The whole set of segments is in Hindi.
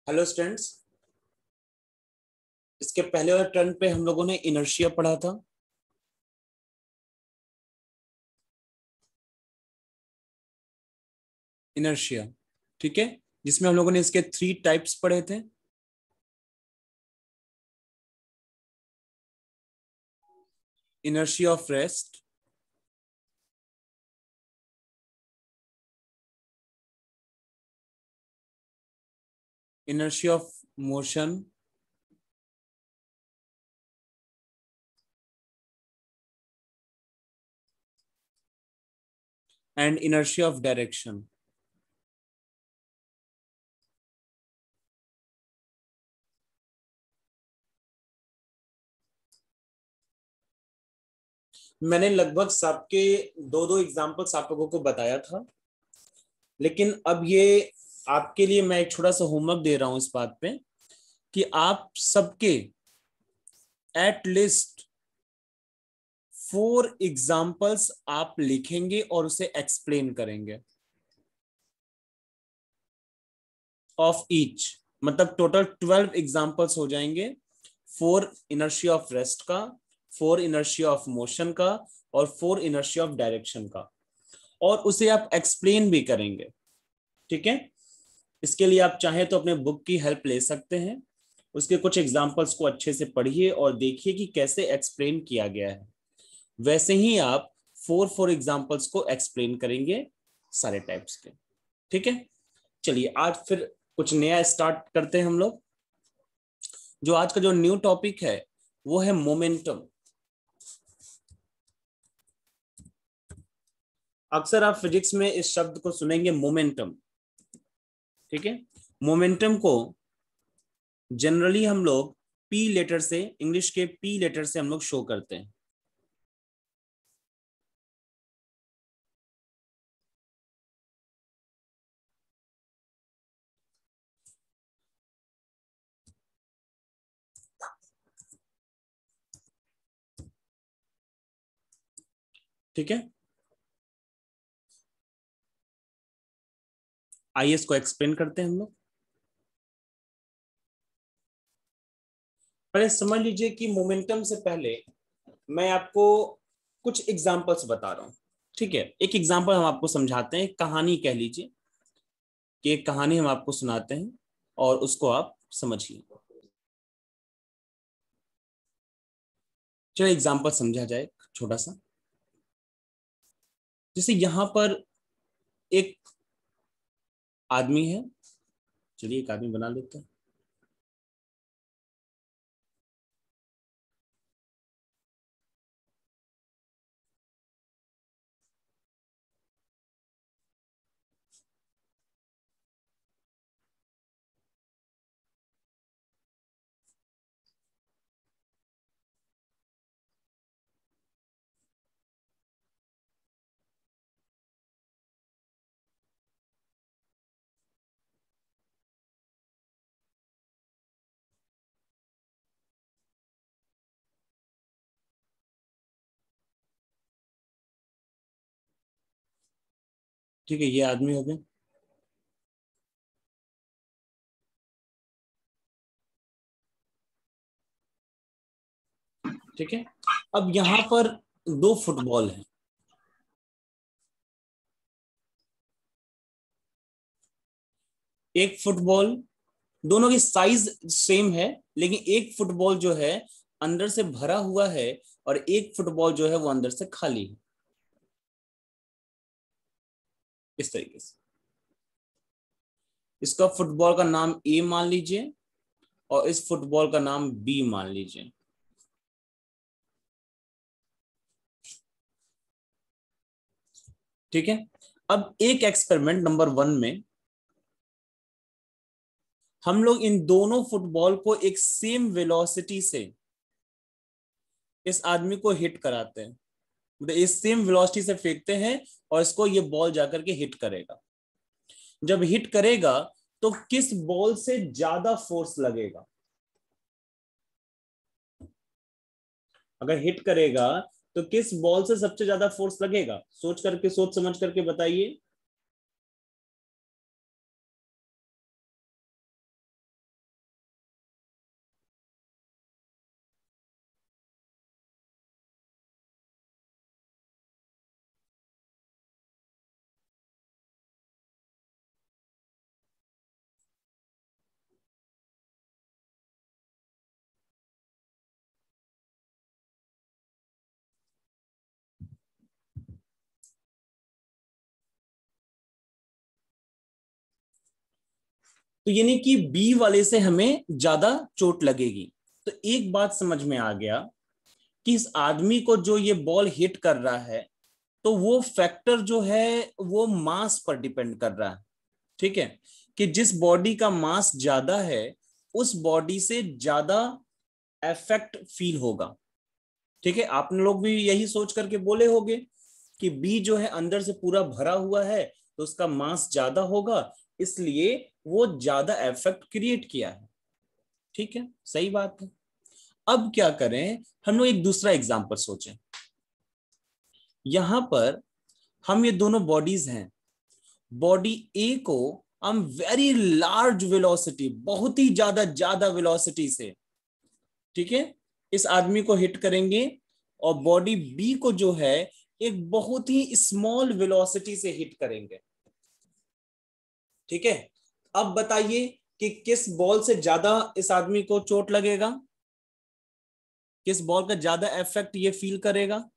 Hello students. इसके पहले वाले टर्न पे हम लोगों ने इनर्शिया पढ़ा था। इनर्शिया, ठीक है, जिसमें हम लोगों ने इसके 3 टाइप्स पढ़े थे। Inertia of rest, inertia of motion and inertia of direction. मैंने लगभग सबके दो दो एग्जांपल्स आप लोगों को बताया था, लेकिन अब ये आपके लिए मैं एक छोटा सा होमवर्क दे रहा हूं इस बात पे कि आप सबके एट लिस्ट 4 एग्जांपल्स आप लिखेंगे और उसे एक्सप्लेन करेंगे ऑफ ईच। मतलब टोटल 12 एग्जांपल्स हो जाएंगे। 4 इनर्शिया ऑफ रेस्ट का, 4 इनर्शिया ऑफ मोशन का और 4 इनर्शिया ऑफ डायरेक्शन का, और उसे आप एक्सप्लेन भी करेंगे। ठीक है, इसके लिए आप चाहे तो अपने बुक की हेल्प ले सकते हैं। उसके कुछ एग्जांपल्स को अच्छे से पढ़िए और देखिए कि कैसे एक्सप्लेन किया गया है। वैसे ही आप 4 एग्जांपल्स को एक्सप्लेन करेंगे सारे टाइप्स के। ठीक है, चलिए आज फिर कुछ नया स्टार्ट करते हैं हम लोग। जो आज का जो न्यू टॉपिक है वो है मोमेंटम। अक्सर आप फिजिक्स में इस शब्द को सुनेंगे मोमेंटम। ठीक है, मोमेंटम को जनरली हम लोग पी लेटर से, इंग्लिश के पी लेटर से हम लोग शो करते हैं। ठीक है, आइए इसको एक्सप्लेन करते हैं हम लोग। पहले समझ लीजिए कि मोमेंटम से पहले मैं आपको कुछ एग्जांपल्स बता रहा हूं। ठीक है, एक एग्जांपल हम आपको समझाते हैं, एक कहानी कह लीजिए कि एक कहानी हम आपको सुनाते हैं और उसको आप समझिए। चलो एग्जांपल समझा जाए छोटा सा। जैसे यहां पर एक आदमी है। चलिए एक आदमी बना लेते हैं। ठीक है, ये आदमी हो गया। ठीक है, अब यहां पर 2 फुटबॉल हैं। एक फुटबॉल, दोनों की साइज सेम है, लेकिन एक फुटबॉल जो है अंदर से भरा हुआ है और एक फुटबॉल जो है वो अंदर से खाली है। इस तरीके से इसका फुटबॉल का नाम ए मान लीजिए और इस फुटबॉल का नाम बी मान लीजिए। ठीक है, अब एक एक्सपेरिमेंट नंबर 1 में हम लोग इन दोनों फुटबॉल को एक सेम वेलोसिटी से इस आदमी को हिट कराते हैं। मतलब इस सेम वेलोसिटी से फेंकते हैं और इसको ये बॉल जाकर के हिट करेगा। जब हिट करेगा तो किस बॉल से ज्यादा फोर्स लगेगा? अगर हिट करेगा तो किस बॉल से सबसे ज्यादा फोर्स लगेगा? सोच करके, सोच समझ करके बताइए। तो यानी कि बी वाले से हमें ज्यादा चोट लगेगी। तो एक बात समझ में आ गया कि इस आदमी को जो ये बॉल हिट कर रहा है, तो वो फैक्टर जो है वो मास पर डिपेंड कर रहा है। ठीक है, कि जिस बॉडी का मास ज्यादा है उस बॉडी से ज्यादा इफेक्ट फील होगा। ठीक है, आपने लोग भी यही सोच करके बोले होंगे कि बी जो है अंदर से पूरा भरा हुआ है तो उसका मास ज्यादा होगा, इसलिए वो ज्यादा इफेक्ट क्रिएट किया है। ठीक है, सही बात है। अब क्या करें, हम लोग एक दूसरा एग्जांपल सोचें। यहां पर हम ये दोनों बॉडीज हैं, बॉडी ए को हम वेरी लार्ज वेलोसिटी, बहुत ही ज्यादा वेलोसिटी से, ठीक है, इस आदमी को हिट करेंगे, और बॉडी बी को जो है एक बहुत ही स्मॉल वेलोसिटी से हिट करेंगे। ठीक है, अब बताइए कि किस बॉल से ज्यादा इस आदमी को चोट लगेगा, किस बॉल का ज्यादा इफेक्ट ये फील करेगा।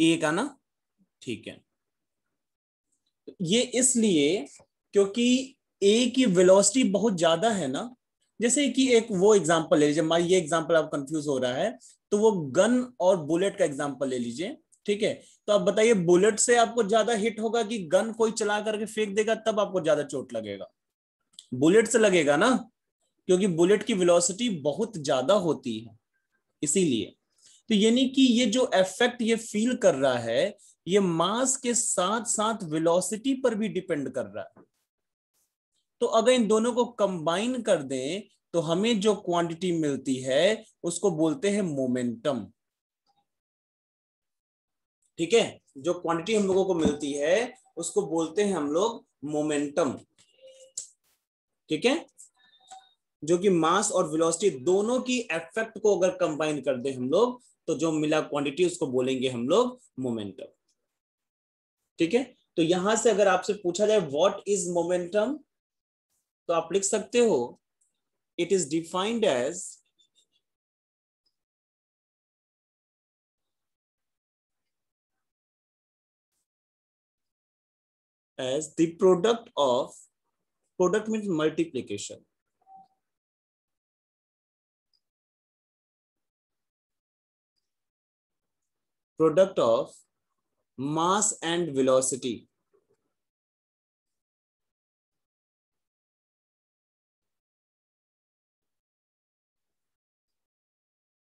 ए का ना, ठीक है, ये इसलिए क्योंकि ए की वेलोसिटी बहुत ज्यादा है ना। जैसे कि एक वो एग्जांपल ले लीजिए, मान ये एग्जांपल आप कंफ्यूज हो रहा है तो वो गन और बुलेट का एग्जांपल ले लीजिए। ठीक है, तो आप बताइए बुलेट से आपको ज्यादा हिट होगा कि गन कोई चला करके फेंक देगा तब आपको ज्यादा चोट लगेगा? बुलेट से लगेगा ना, क्योंकि बुलेट की वेलोसिटी बहुत ज्यादा होती है इसीलिए। तो यानी कि ये जो इफेक्ट ये फील कर रहा है ये मास के साथ साथ वेलोसिटी पर भी डिपेंड कर रहा है। तो अगर इन दोनों को कंबाइन कर दें तो हमें जो क्वांटिटी मिलती है उसको बोलते हैं मोमेंटम। ठीक है, जो क्वांटिटी हम लोगों को मिलती है उसको बोलते हैं हम लोग मोमेंटम। ठीक है, जो कि मास और वेलोसिटी दोनों की इफेक्ट को अगर कंबाइन कर दे हम लोग तो जो मिला क्वांटिटी उसको बोलेंगे हम लोग मोमेंटम। ठीक है, तो यहां से अगर आपसे पूछा जाए व्हाट इज मोमेंटम, तो आप लिख सकते हो it is defined as the product of, product means multiplication, product of mass and velocity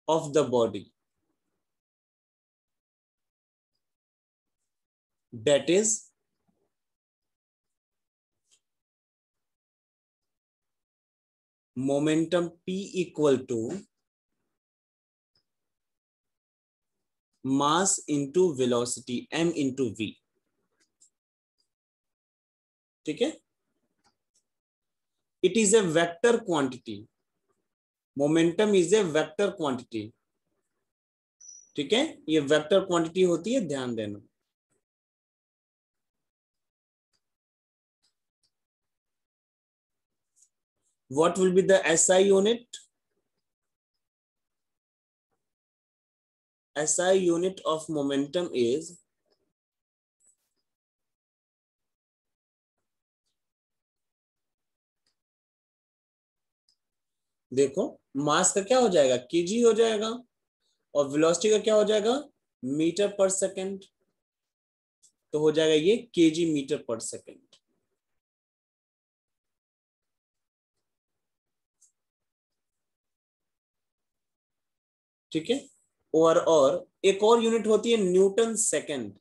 of the body, that is momentum P equal to mass into velocity m into v। ठीक है, it is a vector quantity, momentum is a vector quantity। ठीक है, ये वेक्टर क्वांटिटी होती है, ध्यान देना। What will be the SI unit? SI unit of momentum is देखो मास का क्या हो जाएगा केजी हो जाएगा, और वेलोसिटी का क्या हो जाएगा मीटर पर सेकंड, तो हो जाएगा ये केजी मीटर पर सेकंड। ठीक है, और एक और यूनिट होती है न्यूटन सेकंड।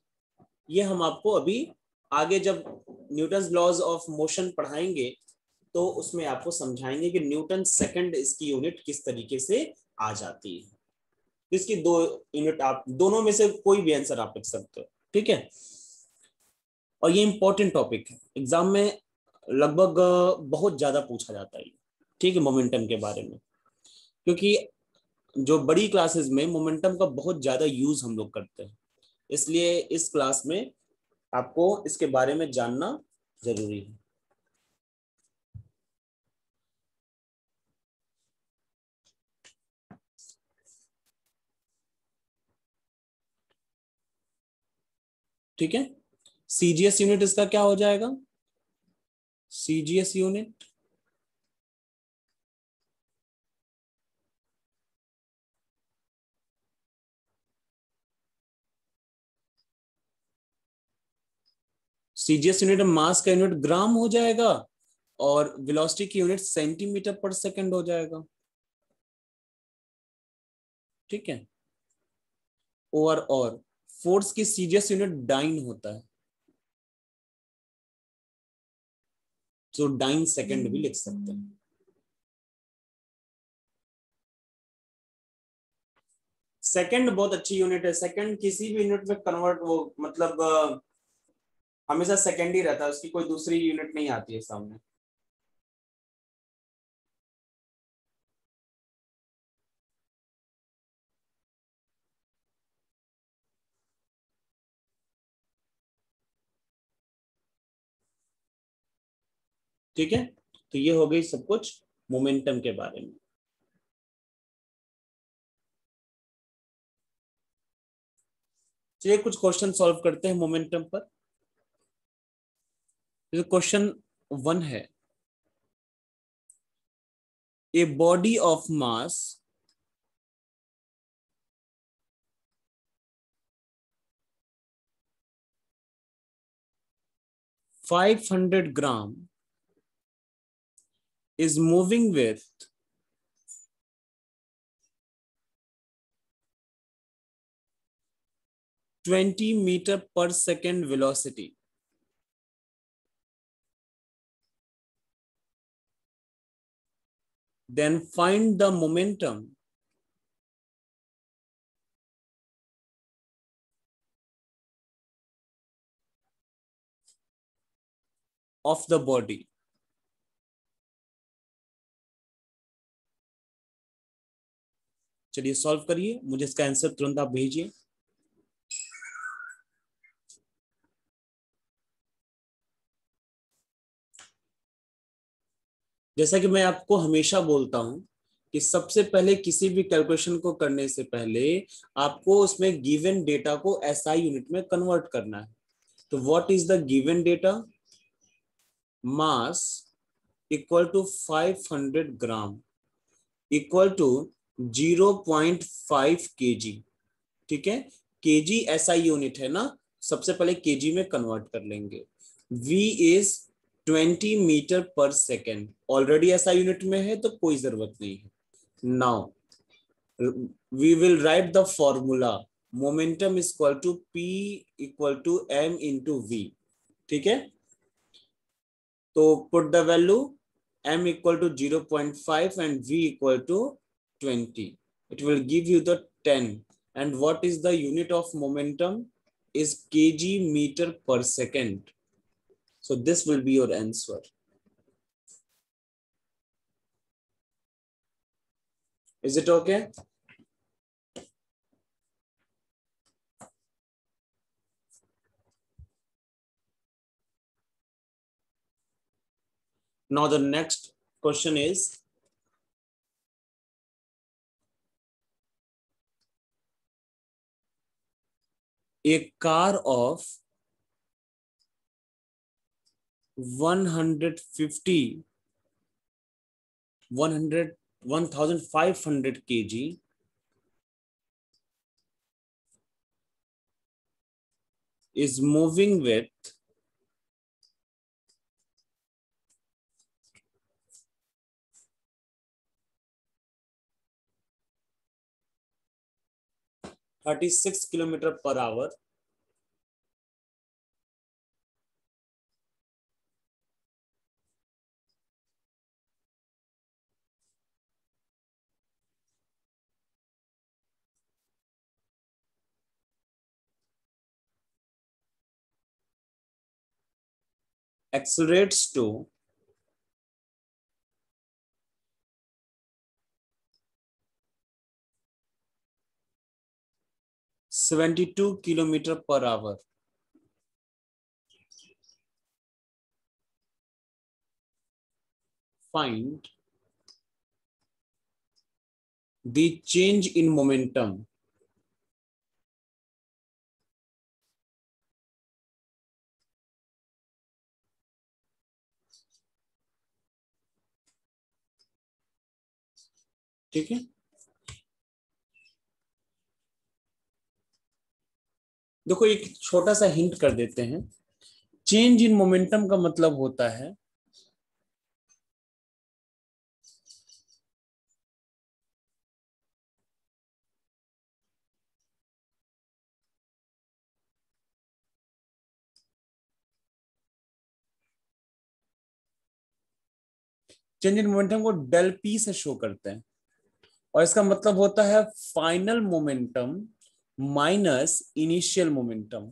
ये हम आपको अभी आगे जब न्यूटन लॉज ऑफ मोशन पढ़ाएंगे तो उसमें आपको समझाएंगे कि न्यूटन सेकंड इसकी यूनिट किस तरीके से आ जाती है। इसकी दो यूनिट, आप दोनों में से कोई भी आंसर आप लिख सकते हो। ठीक है, और ये इंपॉर्टेंट टॉपिक है, एग्जाम में लगभग बहुत ज्यादा पूछा जाता है। ठीक है, मोमेंटम के बारे में, क्योंकि जो बड़ी क्लासेस में मोमेंटम का बहुत ज्यादा यूज हम लोग करते हैं, इसलिए इस क्लास में आपको इसके बारे में जानना जरूरी है। ठीक है, सीजीएस यूनिट इसका क्या हो जाएगा? CGS unit CGS unit mass का यूनिट ग्राम हो जाएगा और वेलोसिटी की यूनिट सेंटीमीटर पर सेकंड हो जाएगा। ठीक है, और फोर्स की सीजीएस यूनिट डाइन होता है, तो डाइन सेकंड भी लिख सकते हैं। सेकंड बहुत अच्छी यूनिट है, सेकंड किसी भी यूनिट में कन्वर्ट वो मतलब हमेशा सेकंड ही रहता है, उसकी कोई दूसरी यूनिट नहीं आती है सामने। ठीक है, तो ये हो गई सब कुछ मोमेंटम के बारे में। चलिए कुछ क्वेश्चन सॉल्व करते हैं मोमेंटम पर। क्वेश्चन 1 है, a body of mass 500 gram is moving with 20 meter per second velocity. Then find the momentum of the body. चलिए सॉल्व करिए, मुझे इसका आंसर तुरंत आप भेजिए। जैसा कि मैं आपको हमेशा बोलता हूं कि सबसे पहले किसी भी कैलकुलेशन को करने से पहले आपको उसमें गिवन डेटा को एसआई यूनिट में कन्वर्ट करना है। तो what is the given data? Mass equal to 500 gram equal to 0.5 KG. ठीक है, केजी एसआई यूनिट है ना, सबसे पहले केजी में कन्वर्ट कर लेंगे। v is 20 metre per second, already SI unit में है तो कोई जरूरत नहीं है। Now we will write the formula, momentum is equal to p equal to m into v। ठीक है, तो put the value m equal to 0.5 and v equal to 20. It will give you the 10. And what is the unit of momentum? Is kg meter per second. So this will be your answer. Is it okay? Now the next question is, a car of 150 100 1500 kg is moving with 36 kilometer per hour. Accelerates to 72 kilometer per hour. find the change in momentum ठीक है। देखो एक छोटा सा हिंट कर देते हैं। चेंज इन मोमेंटम का मतलब होता है चेंज इन मोमेंटम को डेल पी से शो करते हैं और इसका मतलब होता है final momentum minus initial momentum.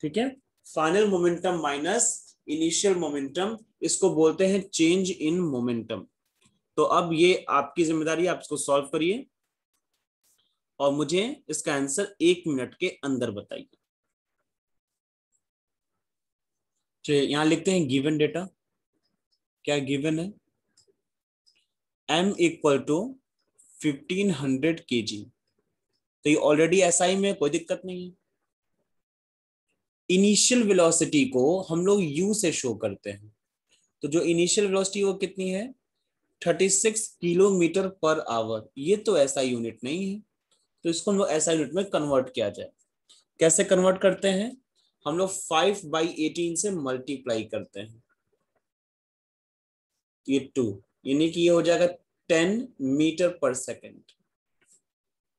ठीक है, final momentum minus initial momentum, इसको बोलते हैं चेंज इन मोमेंटम। तो अब ये आपकी जिम्मेदारी है, आप इसको सॉल्व करिए और मुझे इसका आंसर 1 मिनट के अंदर बताइए। चलिए यहां लिखते हैं गिवन डेटा। क्या गिवन है? m equal to 1500 kg। तो ये ऑलरेडी एसआई में, कोई दिक्कत नहीं है। इनिशियल वेलोसिटी को हम लोग u से शो करते हैं। तो जो इनिशियल वेलोसिटी वो कितनी है? 36 किलोमीटर पर आवर। ये तो ऐसा यूनिट नहीं है, तो इसको हम लोग ऐसा यूनिट में कन्वर्ट किया जाए। कैसे कन्वर्ट करते हैं? हम लोग 5/18 से मल्टीप्लाई करते हैं, ये 2, यानी कि ये हो जाएगा 10 metre per second.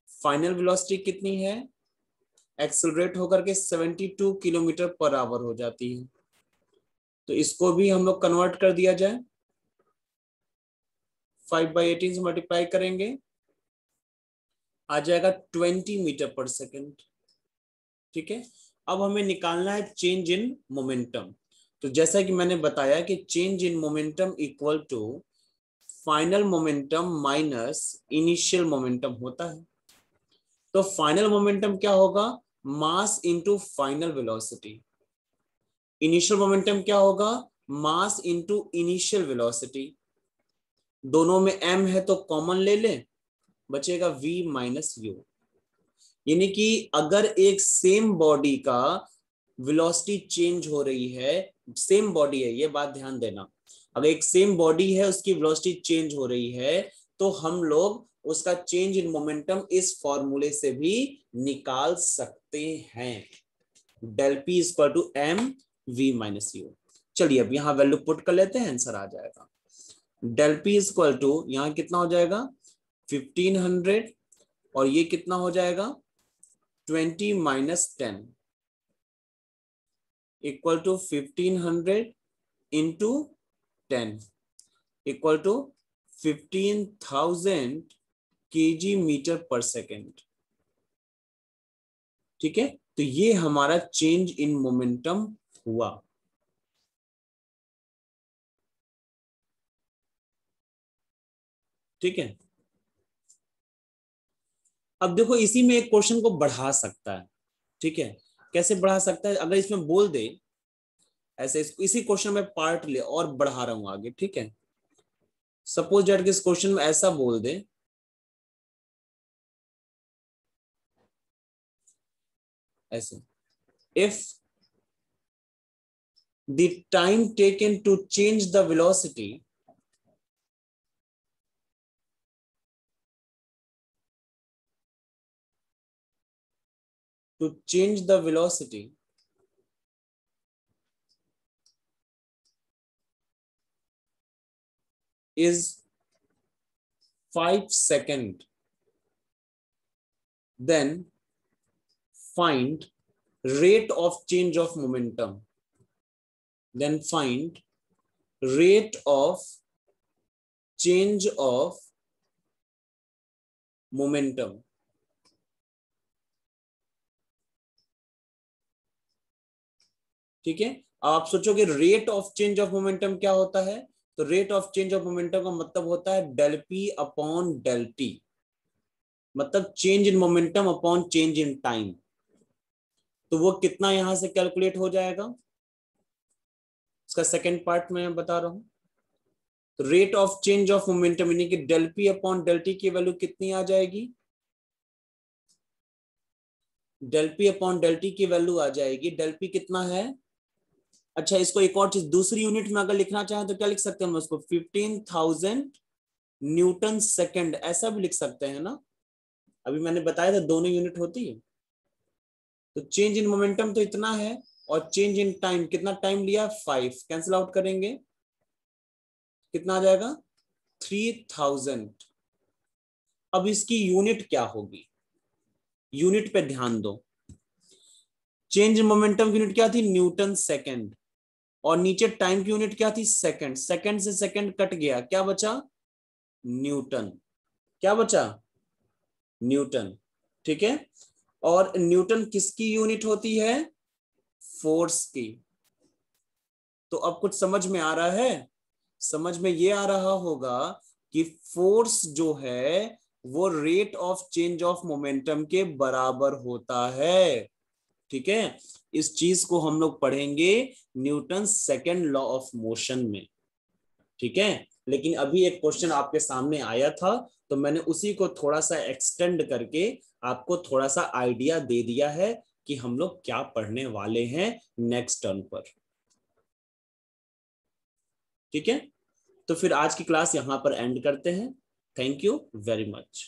Final velocity कितनी है? एक्सेलरेट होकर के 72 किलोमीटर पर आवर हो जाती है। तो इसको भी हम लोग कन्वर्ट कर दिया जाए, 5/18 से मल्टीप्लाई करेंगे, आ जाएगा 20 मीटर पर सेकेंड। ठीक है, अब हमें निकालना है चेंज इन मोमेंटम। तो जैसा कि मैंने बताया कि change in momentum equal to final momentum minus initial momentum होता है। तो फाइनल मोमेंटम क्या होगा? Mass into final velocity. Initial momentum क्या होगा? Mass into initial velocity. दोनों में m है तो कॉमन ले लें, बचेगा v माइनस यू। यानी कि अगर एक सेम बॉडी का वेलोसिटी चेंज हो रही है, सेम बॉडी है, ये बात ध्यान देना, अगर एक सेम बॉडी है उसकी वेलोसिटी चेंज हो रही है तो हम लोग उसका चेंज इन मोमेंटम इस फॉर्मूले से भी निकाल सकते हैं, del P equal to M V minus U. चलिए अब यहां वैल्यू पुट कर लेते हैं, आंसर आ जाएगा। डेल पी इक्वल टू यहां कितना हो जाएगा? 1500, और ये कितना हो जाएगा? 20 minus 10 equal to 1500 into 10 equal to 15,000 KG metre per second. ठीक है, तो ये हमारा चेंज इन मोमेंटम हुआ। ठीक है, अब देखो इसी में एक क्वेश्चन को बढ़ा सकता है। ठीक है, कैसे बढ़ा सकता है? अगर इसमें बोल दे ऐसे, इसी क्वेश्चन में पार्ट ले और बढ़ा रहा हूं आगे। ठीक है, सपोज डेट इस क्वेश्चन में ऐसा बोल दे, ऐसे, if the time taken to change the velocity is 5 seconds, then find rate of change of momentum. Then find rate of change of momentum. ठीक है, अब आप सोचोगे rate of change of momentum क्या होता है? तो rate of change of momentum का मतलब होता है del P upon del T, मतलब change in momentum upon change in time. तो वो कितना यहां से कैलकुलेट हो जाएगा? इसका सेकेंड पार्ट मैं बता रहा हूं। तो rate of change of momentum यानी कि del P upon del T की वैल्यू कितनी आ जाएगी? Del P upon del T की वैल्यू आ जाएगी, डेल पी कितना है? अच्छा, इसको एक और चीज दूसरी यूनिट में अगर लिखना चाहें तो क्या लिख सकते हैं हम उसको? 15,000 न्यूटन सेकेंड, ऐसा भी लिख सकते हैं ना। अभी मैंने बताया था दोनों यूनिट होती है। तो चेंज इन मोमेंटम तो इतना है, और चेंज इन टाइम कितना टाइम लिया? 5, कैंसिल आउट करेंगे कितना आ जाएगा? 3000। अब इसकी यूनिट क्या होगी? यूनिट पे ध्यान दो। चेंज इन मोमेंटम की यूनिट क्या थी? न्यूटन सेकेंड, और नीचे टाइम की यूनिट क्या थी? सेकंड। सेकंड से सेकंड कट गया, क्या बचा? न्यूटन। क्या बचा? न्यूटन। ठीक है। और न्यूटन किसकी यूनिट होती है? फोर्स की। तो अब कुछ समझ में आ रहा है? समझ में ये आ रहा होगा कि फोर्स जो है वो rate of change of momentum के बराबर होता है। ठीक है, इस चीज को हम लोग पढ़ेंगे Newton second law of motion में। ठीक है, लेकिन अभी एक क्वेश्चन आपके सामने आया था, तो मैंने उसी को थोड़ा सा एक्सटेंड करके आपको थोड़ा सा आइडिया दे दिया है कि हम लोग क्या पढ़ने वाले हैं नेक्स्ट टर्न पर। ठीक है, तो फिर आज की क्लास यहां पर एंड करते हैं। Thank you very much.